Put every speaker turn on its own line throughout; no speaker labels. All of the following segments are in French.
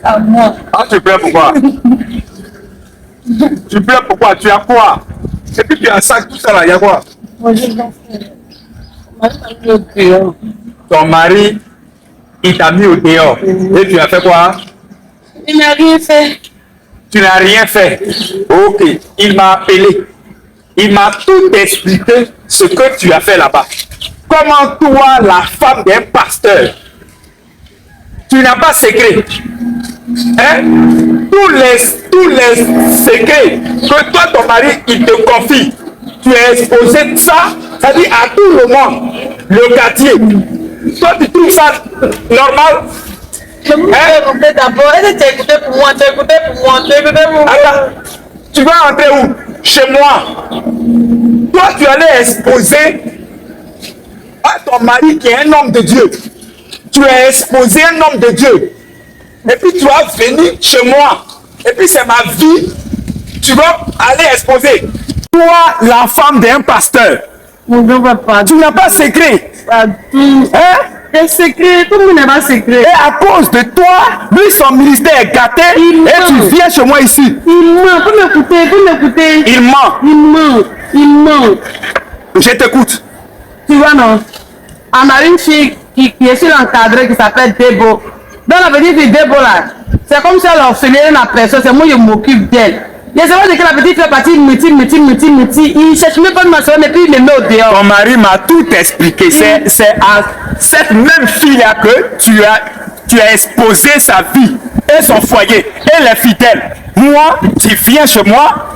À moi.
Ah, tu pleures pourquoi? Tu pleures pourquoi? Tu as quoi? Et puis tu as ça, tout ça là, il y a quoi?
Moi, je m'en fous.
Ton mari, il t'a mis au dehors. Et tu as fait quoi?
Il n'a rien fait.
Tu n'as rien fait. Ok, il m'a appelé. Il m'a tout expliqué ce que tu as fait là-bas. Comment toi, la femme d'un pasteur, tu n'as pas secret. Hein? Tous les secrets que toi, ton mari, il te confie, tu es exposé de ça, ça dit à tout le monde, le quartier. Toi, tu trouves ça normal?
Je me fais d'abord. Est-ce que tu as écouté pour moi? Tu as écouté pour moi? Tu as écouté pour moi?
Attends, tu vas entrer où? Chez moi. Toi, tu allais exposer à ton mari qui est un homme de Dieu. Tu as exposé un homme de Dieu. Et puis tu vas venir chez moi. Et puis c'est ma vie. Tu vas aller exposer. Toi, la femme d'un pasteur. Tu n'as pas secret.
Pas tout.
Hein?
C'est secret. Tout le monde n'a pas secret.
Et à cause de toi, lui, son ministère est gâté. Et tu viens chez moi ici.
Il ment. Vous m'écoutez. Vous m'écoutez.
Il ment.
Il ment. Il ment.
Je t'écoute.
Tu vois, non? On a une fille qui est sur l'encadré qui s'appelle Debo. Dans la petite fille Debo là, c'est comme si elle orphelinait la personne, c'est moi qui m'occupe d'elle. Et c'est vrai que la petite fait partie métier. Il cherche même pas de ma soeur et puis il me met au dehors.
Ton mari m'a tout expliqué. C'est à cette même fille-là que tu as exposé sa vie et son foyer. Elle est fidèle. Moi, tu viens chez moi.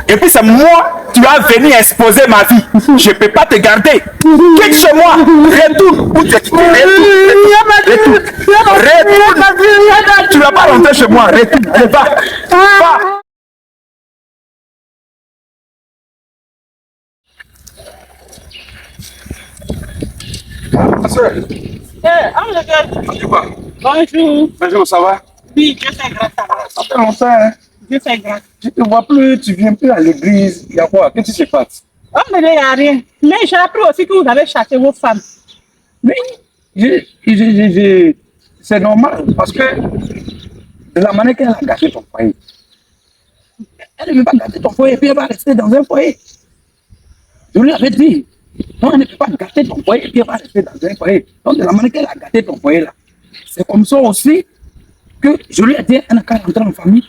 Et puis c'est moi, tu vas venir exposer ma vie. Je ne peux pas te garder. Quitte chez moi. Retourne. Où tu es? Retourne. Tu ne vas pas rentrer chez moi. Retourne. Allez, va. Va. Ma soeur.
Bonjour.
Bonjour, ça va?
Oui, je fais grâce à vous.
Ça fait longtemps, hein?
Je fais grâce.
Je te vois plus, tu viens plus à l'église. Il y a quoi? Qu'est-ce qui se passe?
Oh, mais il n'y a rien. Mais j'ai appris aussi que vous avez cherché vos femmes.
Oui, c'est normal parce que de la manière qu'elle a gâché ton foyer, elle ne veut pas gâter ton foyer et puis elle va rester dans un foyer. Je lui avais dit, non, elle ne peut pas gâter ton foyer et puis elle va rester dans un foyer. Donc de la manière qu'elle a gâté ton foyer là, c'est comme ça aussi que je lui ai dit, elle n'a qu'à rentrer en famille.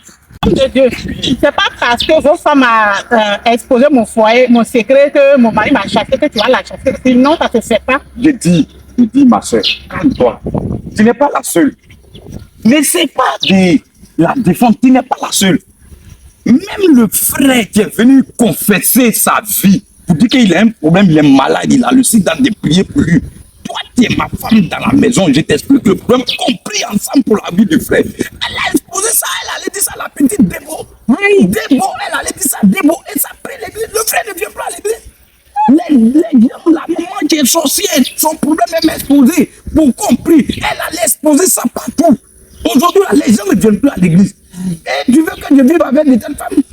Homme de Dieu, c'est pas parce que vos femmes ont exposé mon foyer, mon secret, que mon mari m'a chassé, que tu vas la chasser. Sinon, ça ne se fait pas.
Je dis, ma soeur, calme-toi. Tu n'es pas la seule. N'essaie pas de la défendre, tu n'es pas la seule. Même le frère qui est venu confesser sa vie pour dire qu'il a un problème, il est malade, il a le sida de prier pour lui. Toi, tu es ma femme dans la maison, je t'explique le problème, compris ensemble pour la vie du frère. Elle a exposé ça, elle allait dire ça à la petite Débo. Oui, Débo, elle allait dire ça à Débo, et ça prie l'église. Le frère ne vient pas à l'église. La maman qui est sorcière, son problème est exposé. Pour compris, elle allait exposer ça partout. Aujourd'hui, les gens ne viennent plus à l'église. Et tu veux que je vive avec de telles femmes?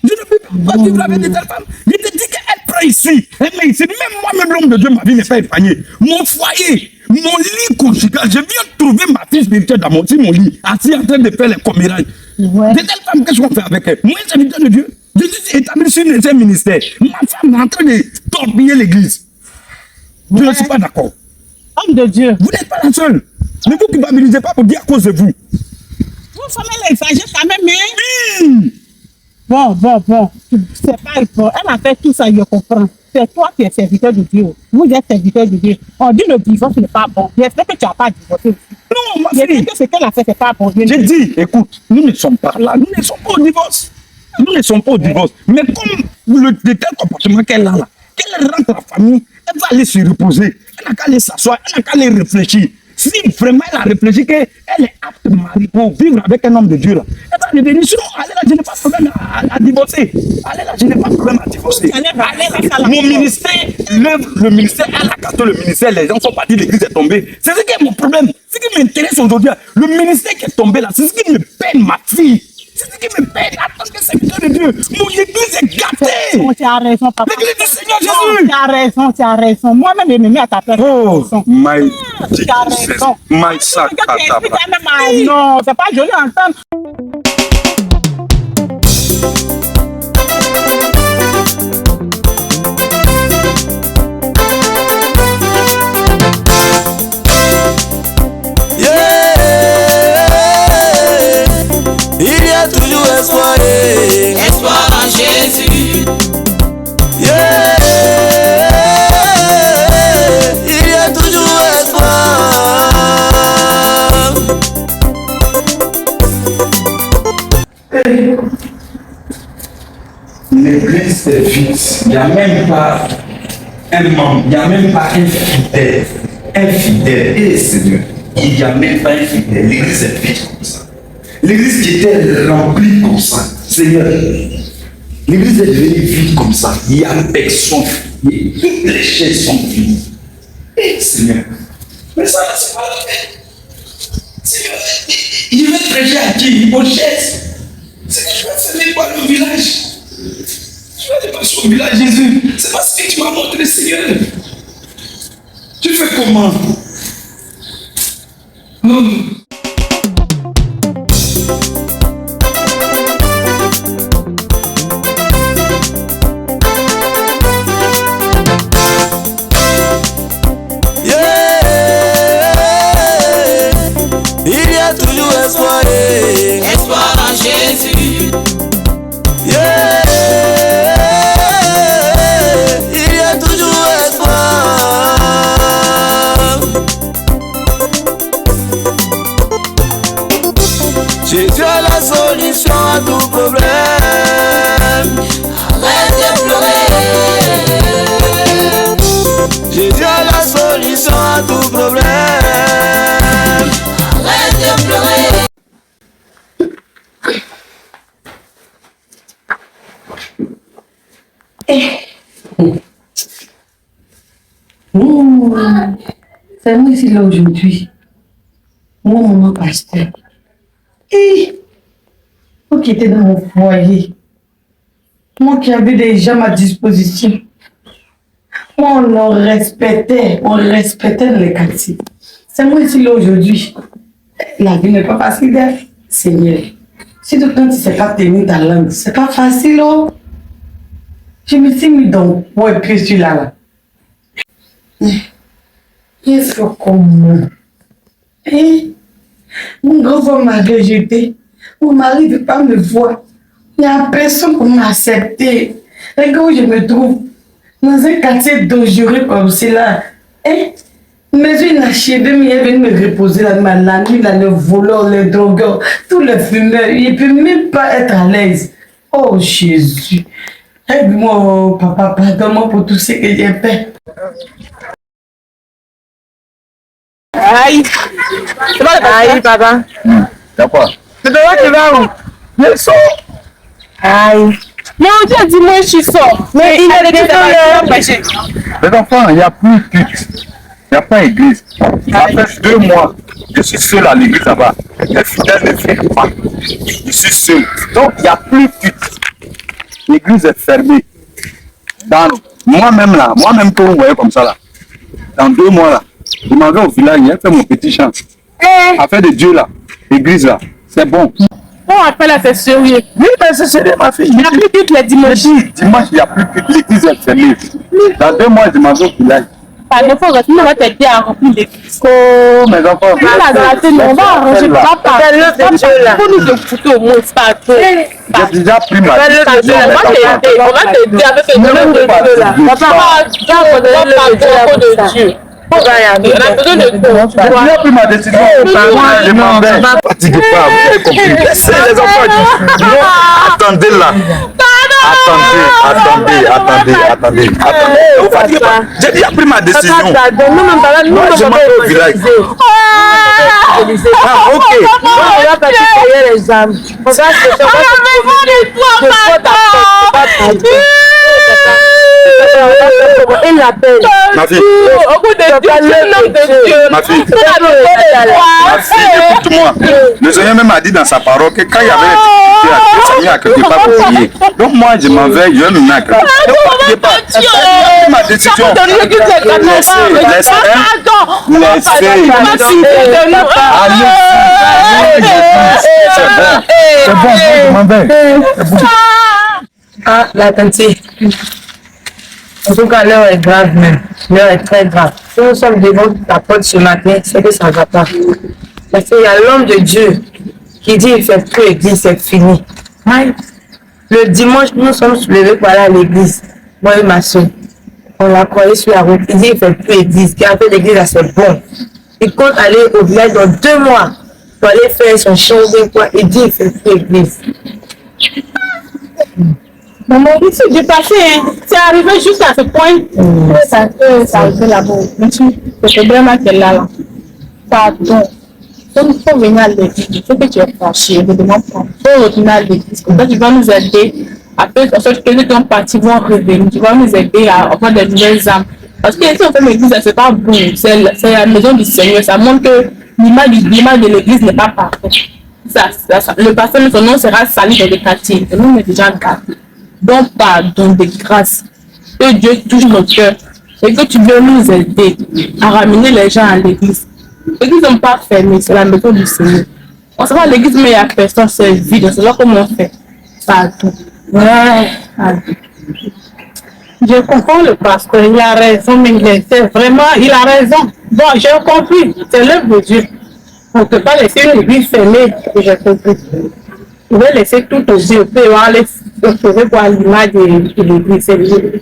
Je ne peux pas vivre avec de telles femmes. Je te dis qu'elle prend ici. Elle met ici. Même moi-même, l'homme de Dieu, ma vie n'est pas épargnée. Mon foyer, mon lit conjugal, je viens trouver ma fille spirituelle dans mon lit, assis en train de faire les commérages. Ouais. De telles femmes, qu'est-ce qu'on fait avec elle? Moi, je suis serviteur de Dieu. Je suis établi sur un ministère. Ma femme est en train de torpiller l'église. Je ne suis pas d'accord.
Homme de Dieu.
Vous n'êtes pas la seule. Ne vous culpabilisez pas pour dire à cause de vous.
Vos femmes, elles exagèrent quand même, hein?
Oui.
Bon. C'est pas bon. Elle a fait tout ça, je comprends. C'est toi qui es serviteur de Dieu. Vous êtes serviteur de Dieu. On dit le divorce n'est pas bon. J'espère que tu n'as pas divorcé.
Non, ma
fille.
fille.
Que ce qu'elle a fait, c'est pas bon.
J'ai dit, écoute, nous ne sommes pas là. Nous ne sommes pas au divorce. Nous ne sommes pas au divorce. Mais comme le tel comportement qu'elle a là, qu'elle rentre à la famille, elle va aller se reposer. Elle n'a qu'à aller s'asseoir, elle n'a qu'à aller réfléchir. Si vraiment elle a réfléchi qu'elle est apte mariée pour vivre avec un homme de Dieu là, elle va revenir. Sinon, allez là, je n'ai pas de problème à divorcer. Allez là, je n'ai pas de problème à divorcer. Mon ministère, le ministère, elle a gâté le ministère, les gens sont partis, l'église est tombée. C'est ce qui est mon problème. Ce qui m'intéresse aujourd'hui, le ministère qui est tombé là, c'est ce qui me peine ma fille. C'est ce qui me paye la tant que serviteur de Dieu. Mon église est gâtée.
Tu as raison, papa.
L'église du Seigneur
Non,
Jésus.
tu as raison. Moi-même, je me mets à ta place.
Oh, my
Tu as raison.
my sakata.
Non, c'est pas joli à entendre.
Il y a toujours espoir, espoir en Jésus. Yeah. Il y a toujours espoir.
L'église est vide. Il n'y a même pas un membre, il n'y a même pas un fidèle. Un fidèle. Et Seigneur, il n'y a même pas un fidèle. L'église est vide comme ça. L'église qui était remplie comme ça. Seigneur, l'église est devenue vide comme ça. Il n'y a personne. Toutes les chaises sont vides. Et Seigneur, mais ça, c'est pas la peine. Seigneur, il veut prêcher à qui? Aux chaises. Seigneur, je vais fermer quoi le village? Je vais aller passer au village, Jésus. C'est pas ce que tu m'as montré, Seigneur. Tu fais comment? Oh.
Il y a toujours espoir, espoir en Jésus. Yeah. Il y a toujours espoir. Jésus a la solution à tout problème. Arrête de pleurer. Jésus a la solution à tout problème. Arrête de pleurer.
C'est moi ici là aujourd'hui. Moi, maman pasteur. Moi qui étais dans mon foyer. Moi qui avais des gens à ma disposition. Moi, on respectait dans les quartiers. C'est moi ici là aujourd'hui. La vie n'est pas facile, Seigneur. Surtout quand tu ne sais pas tenir ta langue, c'est pas facile, oh. Je me suis mis dans le pied sur là. Il faut comment? Mon grand-père m'a rejeté. Mon mari ne veut pas me voir. Il n'y a personne pour m'accepter. Regarde où je me trouve. Dans un quartier dangereux comme cela. Mais une achèvée, mais est venu me reposer là, la nuit, là, les voleurs, les drogueurs, tous les fumeurs. Il ne peut même pas être à l'aise. Oh Jésus. Aide-moi, papa, pardonne-moi pour tout ce que j'ai fait.
Aïe. Aïe, papa.
D'accord.
C'est toi qui vas où?
Je sors.
Aïe. Mais on dit dimanche, je sors. Mais il a des péchés.
Les enfants, il n'y a plus de culte. Il n'y a pas d'église. Ça fait 2 mois. Je suis seul à l'église là-bas. Les fidèles ne viennent pas. Je suis seul. Donc, il n'y a plus de culte. L'église est fermée. Moi-même là, moi-même que vous voyez comme ça là, dans 2 mois là, je m'en vais au village, j'ai fait mon petit chant. Affaire de Dieu là, l'église là, c'est bon.
Bon, après là, c'est sérieux.
Oui, mais c'est sérieux ma fille.
Il n'y a plus de culte les dimanches.
Dimanche, il n'y a plus de culte. L'église est fermée. Dans 2 mois, je m'en vais au village.
Pardon, faut rester, on va t'aider à remplir les culte.
Oh, mes enfants.
On va gratter, on va arranger. Papa, faut nous écouter au moins, c'est pas trop.
J'ai déjà pris ma
On va t'aider avec le nom de Dieu là. Papa, regarde, on a besoin de Dieu. On a besoin de toi.
J'ai déjà pris ma décision. Je m'en vais. Ne fatiguez pas, vous avez compris. Laissez les enfants du studio. Attendez là. Attendez. Ne vous fatiguez pas. J'ai déjà pris ma décision. Moi, je m'en vais au village. Ah, ok.
On va payer les âmes. On va se faire. Il l'appelle.
Ma fille.
Au bout de Dieu, l'homme de Dieu.
Ma fille. Écoute-moi. Le Seigneur même a dit dans sa parole que quand il y avait des difficultés, le Seigneur a quelque part pour prier. Donc moi, je m'en vais, je vais me mettre à quelque part. Ne priez pas. C'est ma décision. C'est bon, je m'en vais.
Ah, la tante. En tout cas, l'heure est grave même. L'heure est très grave. Si nous sommes devant la porte ce matin, c'est que ça ne va pas. Parce qu'il y a l'homme de Dieu qui dit il fait plus église, c'est fini. Le dimanche, nous sommes soulevés pour aller à l'église. Moi et ma soeur. On l'a croisé sur la route. Il dit il fait plus église. Qui a fait l'église, c'est bon. Il compte aller au village dans 2 mois pour aller faire son champ ou quoi. Il dit il fait plus église.
Maman, c'est dépassé, hein. C'est arrivé juste à ce point. Ça arrive là-bas. Le problème qu'elle a là. Pardon. Donc, il faut venir à l'église. Il faut que tu aies franchi. Je demande pas. Il faut retourner à l'église. Comme ça, tu vas nous aider. Après, en sorte que ceux qui ont parti vont revenir. Tu vas nous aider à avoir des nouvelles âmes. Parce que si on fait l'église, c'est pas bon. C'est la maison du Seigneur. Ça montre que l'image de l'église n'est pas parfaite. Le pasteur, son nom sera sali dans le quartier. Le nom est déjà gardé. Donc, pardon de grâce, que Dieu touche nos cœurs et que tu veux nous aider à ramener les gens à l'église. L'église n'est pas fermée, c'est la maison du Seigneur. On se va à l'église, mais il n'y a personne, c'est vide, on ne sait pas comment on fait. Pardon. Ouais, pardon. Je comprends le pasteur, il a raison, mais c'est vraiment, il a raison. Bon, j'ai compris, c'est l'œuvre de Dieu. On ne peut pas laisser une église fermée, j'ai compris. Je vais laisser tout aux yeux, puis on va les retrouver pour l'image de l'église.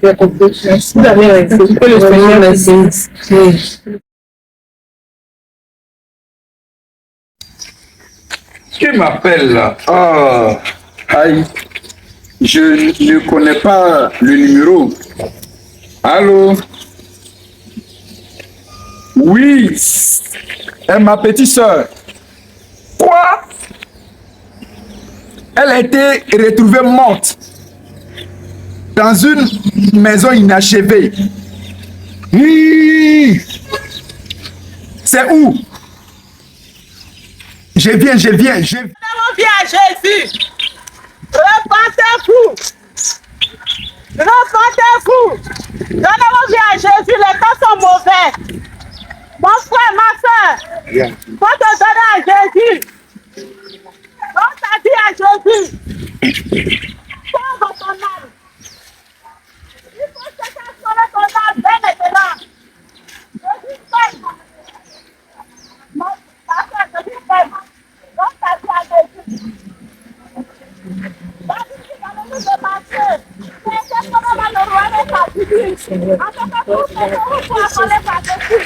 J'ai compris. Vous avez raison, que le Seigneur merci.
Qui m'appelle là? Ah, aïe. Je ne connais pas le numéro. Allô? Oui, ma petite soeur. Quoi? Elle a été retrouvée morte dans une maison inachevée. C'est où? Je viens.
Nous viens à Jésus. Repentez-vous. Donnez-moi bien à Jésus, les temps sont mauvais. Mon frère, ma soeur, faut te donner à Jésus. Donne ta vie à Jésus. Sauve ton âme. Il faut que ça sauve ton âme dès maintenant. Jésus t'aime. Ma soeur, Jésus t'aime. Donne ta vie à Jésus. Nous démarcher. C'est comment le roi est fatigué. En tant que tout, c'est pour appeler par Jésus.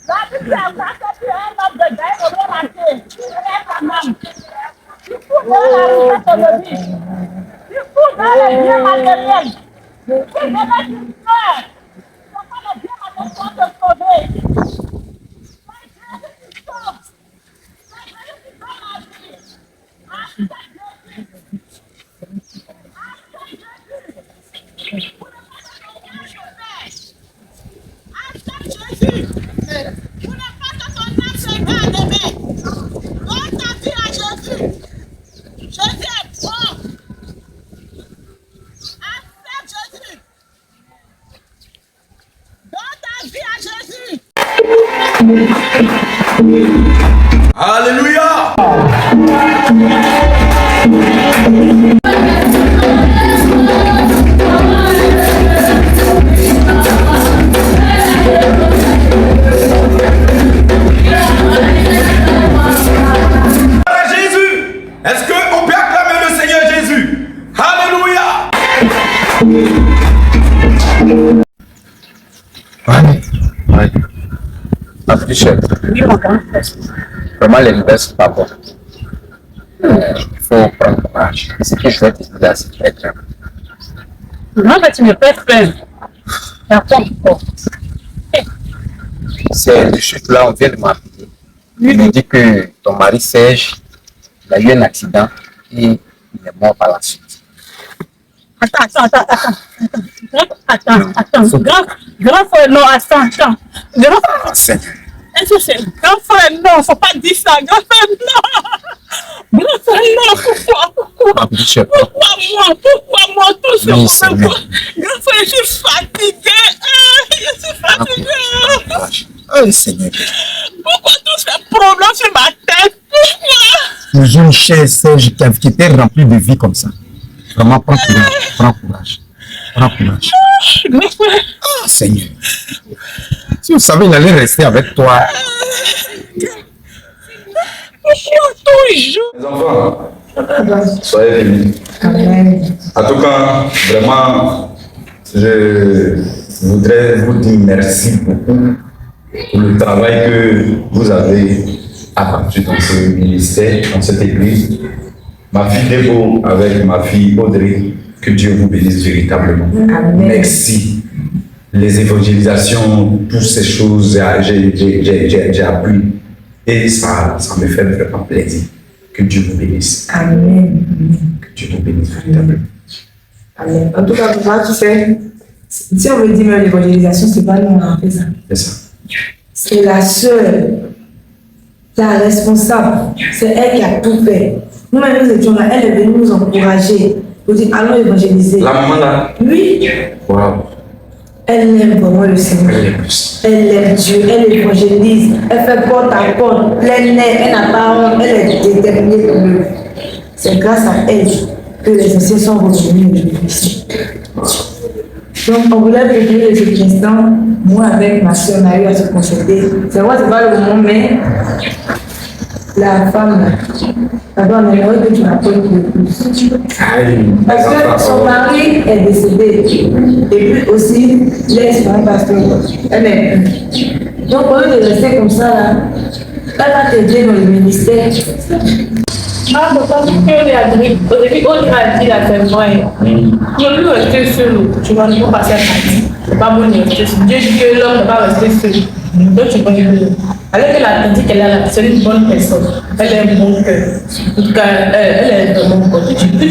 La Bible est que tu es un homme de Dieu, on doit marcher. Tu es un homme. Tu fous dans la richesse de vie. Tu fous dans les biens matériels. Tu fous dans les histoires. Tu n'as pas les biens matériels pour te sauver. C'est Jésus qui sauve. C'est Jésus qui donne la vie. Accepte Jésus. Vous n'êtes pas que ton âme se garde, mais donne ta vie à Jésus. Jésus est bon. Accepte Jésus. Donne ta vie à Jésus.
Alléluia. Jésus, est-ce qu'on peut acclamer le Seigneur Jésus? Alléluia.
Ouais. Ma petite chère, vraiment les nouvelles sont pas bonnes. Il faut prendre courage. Ce que je vais te dire, c'est très grave.
Non, mais tu me fais peur.
C'est le chute là, on vient de m'appeler. Il me dit que ton mari Serge, il a eu un accident et il est mort par la suite.
Attends. Grand frère, non, attends. Grand frère. Est-ce que c'est grand frère? Non, faut pas dire ça. Grand frère, non. Grand frère, non, pourquoi moi, tout ce problème? Grand frère, je suis fatigué.
Oh Seigneur.
Pourquoi tous ces problèmes sur ma tête? Pourquoi?
Une jeune chère Serge qui était remplie de vie comme ça. Vraiment, prends courage.
Grand frère.
Oh Seigneur. Si vous savez, il allait rester avec toi.
Les enfants, soyez bénis. En tout cas, vraiment, je voudrais vous dire merci beaucoup pour le travail que vous avez abattu dans ce ministère, dans cette église. Ma fille Débo avec ma fille Audrey, que Dieu vous bénisse véritablement.
Amen.
Merci. Les évangélisations, toutes ces choses, j'ai appris. Et ça me fait vraiment plaisir. Que Dieu vous bénisse.
Amen.
Que Dieu vous bénisse véritablement.
Amen. En tout cas, pour moi, tu sais, si on veut dire même l'évangélisation, c'est pas nous, on a fait ça.
C'est ça.
C'est la sœur, la responsable. C'est elle qui a tout fait. Nous-mêmes, nous étions là. Elle est venue nous encourager. Nous dire, allons évangéliser.
La maman là.
Oui.
Wow.
Elle aime vraiment le Seigneur.
Elle est plus.
Elle aime Dieu, elle évangélise, elle fait porte à porte, plein air, elle n'a pas honte, elle est déterminée pour le. C'est grâce à elle que les anciens sont revenus ici. Donc, on voulait prévenir les instants, moi avec ma soeur, on a eu à se consulter. C'est vrai, c'est pas le moment, mais la femme, d'abord, on aimerait que tu m'appelles pour plus. Parce que son mari est décédé. Et puis aussi, l'ex-femme pasteur, elle est plus. Donc, au lieu de rester comme ça, là, elle va t'aider dans le ministère. Ah, papa, au début, on a dit la femme, moi, je veux rester seul. Tu vas nous passer à Paris. C'est pas bon de rester seul. Dieu dit que l'homme ne va pas rester seul. Donc, tu vas y aller. Alors qu'elle a dit qu'elle est c'est une bonne personne. Elle a un bon cœur. En tout cas, elle est un bon cœur. Tu peux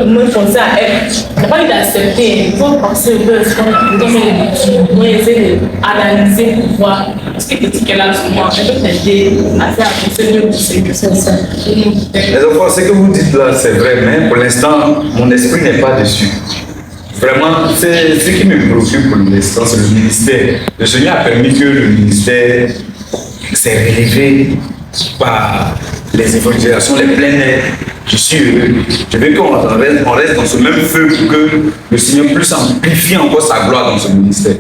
me penser à elle. Il n'y a pas d'accepter. Il faut penser au cœur. Il faut essayer d'analyser pour voir ce que tu dis qu'elle a souvent. Elle peut t'aider à faire avancer mieux. C'est ça.
Les enfants, ce que vous dites là, c'est vrai, mais pour l'instant, mon esprit n'est pas dessus. Vraiment, c'est ce qui me préoccupe pour l'instant, c'est le ministère. Le Seigneur a permis que le ministère s'est relevé par les évangélisations, les plein air. Je suis heureux. Je veux qu'on reste dans ce même feu pour que le Seigneur puisse amplifier encore sa gloire dans ce ministère.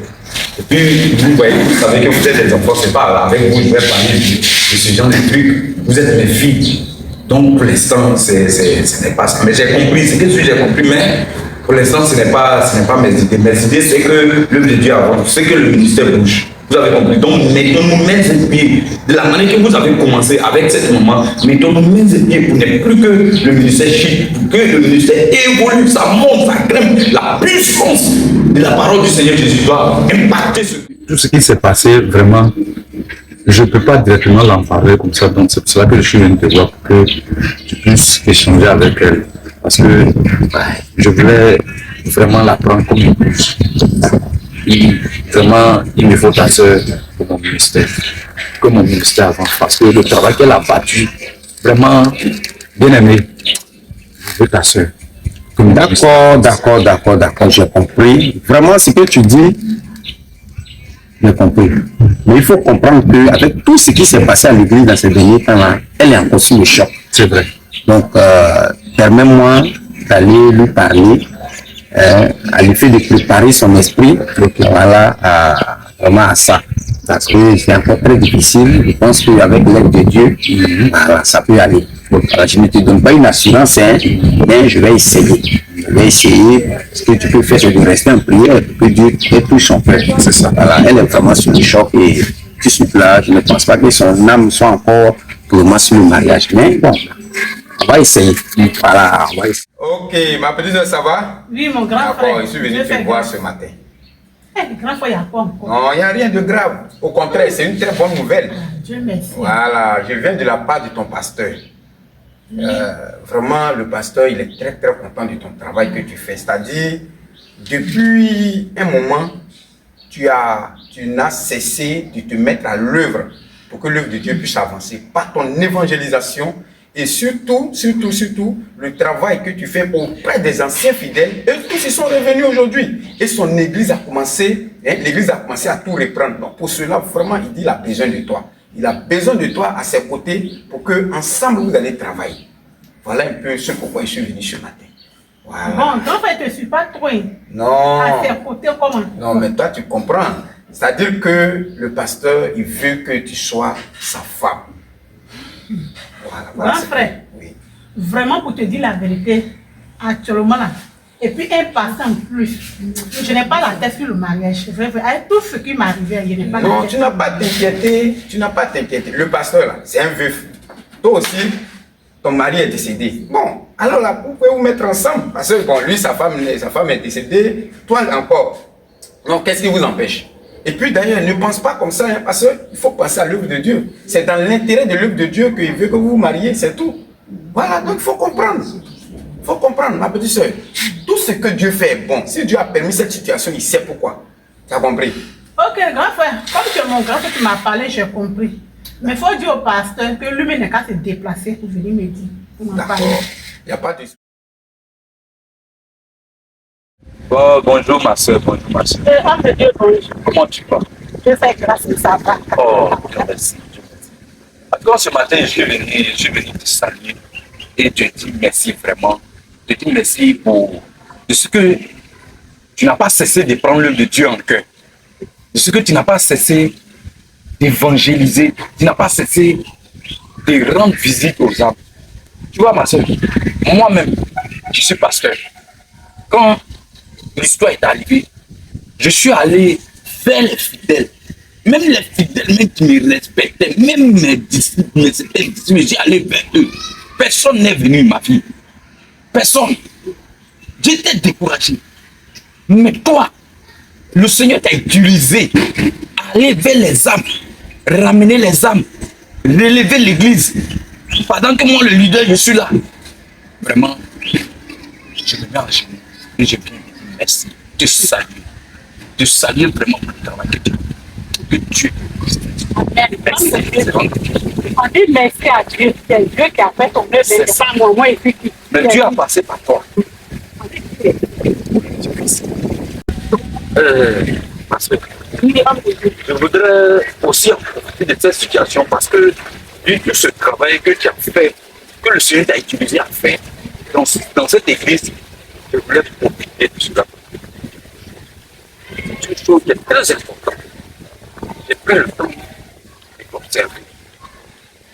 Et puis, vous voyez, vous savez que vous êtes des enfants, c'est pas avec vous, je vais parler de ce genre de trucs. Vous êtes mes filles. Donc, pour l'instant, ce n'est pas ça. Mais j'ai compris, c'est que j'ai compris, mais pour l'instant, ce n'est pas mes idées. Mes idées, c'est que l'œuvre de Dieu avance, c'est que le ministère bouge. Vous avez compris. Donc, mettons-nous mains et pieds. De la manière que vous avez commencé avec cette maman, mettons-nous mains et pieds pour ne plus que le ministère chute, pour que le ministère évolue, ça monte, ça grimpe. La puissance de la parole du Seigneur Jésus doit impacter tout ce qui s'est passé, vraiment. Je ne peux pas directement l'en parler comme ça, donc c'est pour cela que je suis venu te voir pour que tu puisses échanger avec elle. Parce que je voulais vraiment la prendre comme une épouse. Vraiment, il me faut ta soeur pour mon ministère, que mon ministère avance. Parce que le travail qu'elle a battu, vraiment, bien aimé, je veux ta soeur.
D'accord, j'ai compris. Vraiment, ce que tu dis, j'ai compris. Mais il faut comprendre qu'avec tout ce qui s'est passé à l'église dans ces derniers temps-là, elle est encore sous le choc.
C'est vrai.
Donc, permets-moi d'aller lui parler, à l'effet de préparer son esprit, voilà, vraiment à ça. Parce que c'est encore très difficile. Je pense qu'avec l'aide de Dieu, voilà, ça peut aller. Alors, je ne te donne pas une assurance, hein, mais je vais essayer. Je vais essayer. Ce que tu peux faire, c'est de rester en prière pour que Dieu touche son frère. C'est ça. Voilà, elle est vraiment sur le choc et tout ce là, je ne pense pas que son âme soit encore vraiment sur le mariage. Mais bon, on va essayer. Voilà, on va essayer.
Ok, ma petite soeur, ça va?
Oui, mon grand frère.
D'accord, je suis venu te voir ce matin.
Grand frère, il y a quoi encore?
Non, il n'y a rien de grave. Au contraire, c'est une très bonne nouvelle.
Dieu merci.
Voilà, je viens de la part de ton pasteur.
Vraiment, le pasteur, il est très très content de ton travail que tu fais. C'est-à-dire, depuis un moment, tu n'as cessé de te mettre à l'œuvre pour que l'œuvre de Dieu puisse avancer par ton évangélisation et surtout, le travail que tu fais auprès des anciens fidèles. Et tous ils sont revenus aujourd'hui. Et son église a commencé, l'église a commencé à tout reprendre. Donc pour cela, vraiment, il dit, il a besoin de toi. Il a besoin de toi à ses côtés pour que ensemble vous allez travailler. Voilà un peu ce pourquoi je suis venu ce matin. Voilà.
Bon, donc je ne suis pas trop
non.
à ses côtés comment?
Non, mais toi tu comprends. C'est-à-dire que le pasteur, il veut que tu sois sa femme. Voilà,
Grand frère,
oui.
Vraiment pour te dire la vérité, actuellement là, et puis un passant en plus, je n'ai pas la tête sur le mariage. Avec tout ce qui m'arrivait, je n'ai pas la tête.
Non, tu n'as pas à t'inquiéter. Tu n'as pas à t'inquiéter. Le pasteur là, c'est un veuf. Toi aussi, ton mari est décédé. Bon, alors là, vous pouvez vous mettre ensemble. Parce que bon, lui, sa femme est décédée. Toi encore. Donc, qu'est-ce qui vous empêche? Et puis d'ailleurs, ne pense pas comme ça, hein, parce qu'il faut penser à l'œuvre de Dieu. C'est dans l'intérêt de l'œuvre de Dieu qu'il veut que vous vous mariez, c'est tout. Voilà, donc il faut comprendre. Il faut comprendre, ma petite soeur. Tout ce que Dieu fait est bon. Si Dieu a permis cette situation, il sait pourquoi. Tu as compris?
Ok, grand frère, comme que mon grand frère qui m'a parlé, j'ai compris. Mais il faut dire au pasteur que lui-même n'a qu'à se déplacer pour venir me dire.
D'accord. Il n'y a pas de...
Oh, bonjour ma soeur, bonjour ma soeur.
Homme de Dieu, bonjour.
Comment tu vas?
Je fais grâce à ça.
Oh, Dieu merci, Dieu merci. Alors ce matin, je suis venu te saluer et te dire merci vraiment. Te dire merci pour de ce que tu n'as pas cessé de prendre l'œuvre de Dieu en cœur. De ce que tu n'as pas cessé d'évangéliser. Tu n'as pas cessé de rendre visite aux âmes. Tu vois ma soeur, moi-même, je suis pasteur. Quand l'histoire est arrivée, je suis allé vers les fidèles. Même les fidèles même qui me respectaient, même mes disciples, je suis allé vers eux. Personne n'est venu, ma fille. Personne. J'étais découragé. Mais toi, le Seigneur t'a utilisé. Aller vers les âmes, ramener les âmes, relever l'église. Pendant que moi, le leader, je suis là. Vraiment, je me mets en genoux et je viens merci, te saluer. Te saluer vraiment pour le travail que tu as. Que Dieu merci.
On dit merci à Dieu. C'est Dieu qui a fait ton œuvre. C'est pas moi et puis qui.
Mais Dieu a passé par toi. Parce que je voudrais aussi en profiter de cette situation parce que vu que ce travail que tu as fait, que le Seigneur t'a utilisé à faire dans cette église, je voulais profiter de cela. C'est une chose qui est très importante. J'ai pris le temps de l'observer.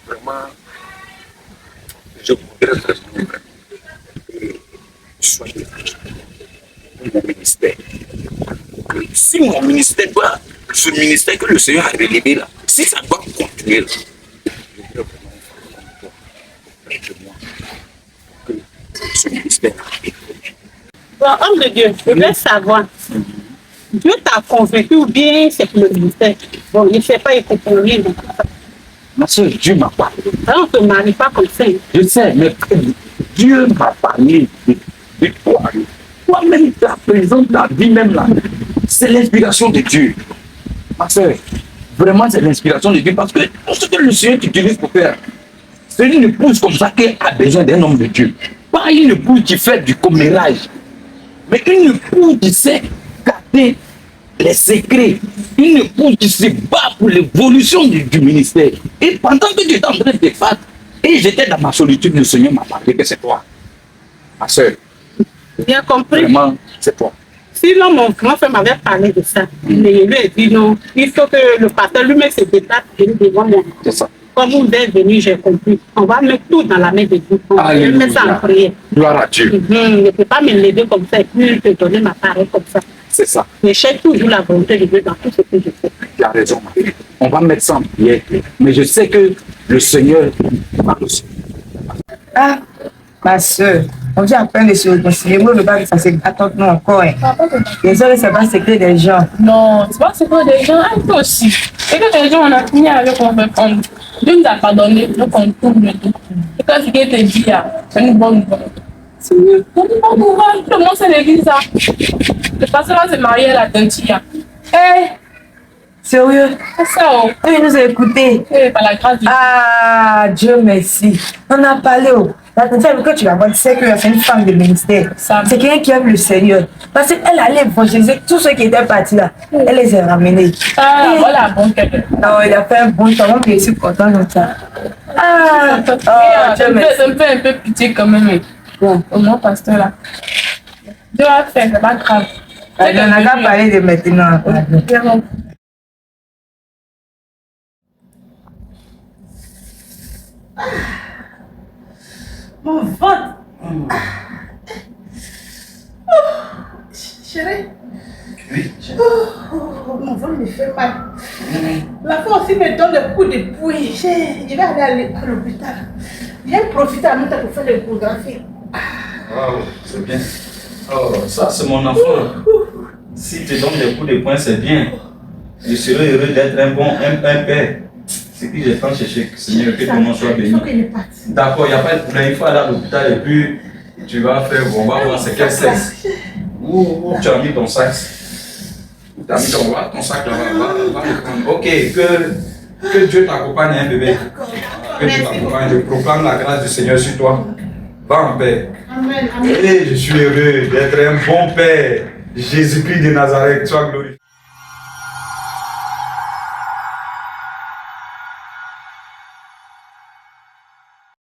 Vraiment, je voudrais vraiment que tu sois mon ministère. Si mon ministère doit, ce ministère que le Seigneur a relevé là, si ça doit continuer là, je voudrais vraiment près de moi que ce ministère a évolué.
Bon, homme de Dieu, je veux savoir. Dieu t'a convaincu ou bien c'est pour le ministère? Bon, il ne fait pas écouter rien.
Ma soeur, Dieu m'a parlé.
On ne se marie pas comme ça.
Je sais, mais Dieu m'a parlé de toi. Toi-même, ta présence, ta vie même là, c'est l'inspiration de Dieu. Ma soeur, vraiment c'est l'inspiration de Dieu parce que tout ce que le Seigneur t'utilise pour faire, c'est une épouse comme ça qui a besoin d'un homme de Dieu. Pas une épouse qui fait du commérage, mais une épouse qui sait garder les secrets, une épouse qui se bat pour l'évolution du ministère. Et pendant que tu étais en train de te battre, et j'étais dans ma solitude, le Seigneur m'a parlé que c'est toi. Ma soeur,
Bien compris.
vraiment, c'est toi.
Sinon, mon grand frère m'avait parlé de ça. Mais il lui a dit non, il faut que le pasteur lui-même se déplace devant moi.
C'est ça.
Comme vous êtes venu, j'ai compris. On va mettre tout dans la main de Dieu. On va mettre ça en prière.
Gloire à Dieu.
Je ne peux pas me lever comme ça et puis te donner ma parole comme ça.
C'est ça.
Je cherche toujours la volonté de Dieu dans tout ce que je fais.
Tu as raison, ma fille. On va mettre ça en prière. Mais je sais que le Seigneur va aussi.
Ah, Ma soeur, on vient à peine de se réconcilier. Moi, je veux pas que ça se gâte entre nous encore. Hein. Les hommes, c'est pas le secret des gens.
Non, c'est pas le secret des gens. Ah, toi aussi. C'est que les gens, on a fini avec on veut prendre. Dieu nous a pardonné, donc on tourne le dos. Et quand ce qu'il te dit, c'est une bonne nouvelle. C'est une bonne nouvelle. Tout le monde sait l'église. Le pasteur va se marier à la tantilla.
Eh, sérieux?
C'est ça, oh.
Il nous a écoutés.
Eh, par la grâce de Dieu.
Ah, Dieu merci. On a parlé. Oh. La tante, quand tu la vois, tu sais que c'est une femme de ministère. C'est quelqu'un qui aime le Seigneur. Parce qu'elle allait évangéliser tous ceux qui étaient partis là. Elle les a ramenés.
Ah, voilà, bon quelqu'un.
Non, il a fait un bon temps. Je suis content de ça. Ah, oh,
ça me fait un peu pitié quand même. Bon, au moins, pasteur là. Dieu va faire, c'est pas grave.
On n'a qu'à parler de maintenant.
Mon ventre. Chérie.
Oui.
Mon ventre me fait mal. La fois aussi me donne des coups de pouille. Je vais aller à l'hôpital. J'ai profité à mon temps pour faire l'échographie.
Waouh, c'est bien. Oh, ça c'est mon enfant. Si tu donnes des coups de poing, c'est bien. Je serai heureux d'être un bon père. C'est que j'ai tant cherché, Seigneur, que ton nom soit béni. D'accord, il n'y a pas de problème. Il faut aller à l'hôpital et puis tu vas faire, on va voir c'est quel sexe. Où tu as mis ton sac? Tu as mis ton sac là-bas. Va le prendre. Ok, que Dieu t'accompagne, hein, bébé. Que Dieu t'accompagne. Je proclame la grâce du Seigneur sur toi. Va en paix.
Amen. Amen.
Et je suis heureux d'être un bon père. Jésus-Christ de Nazareth, sois glorifié.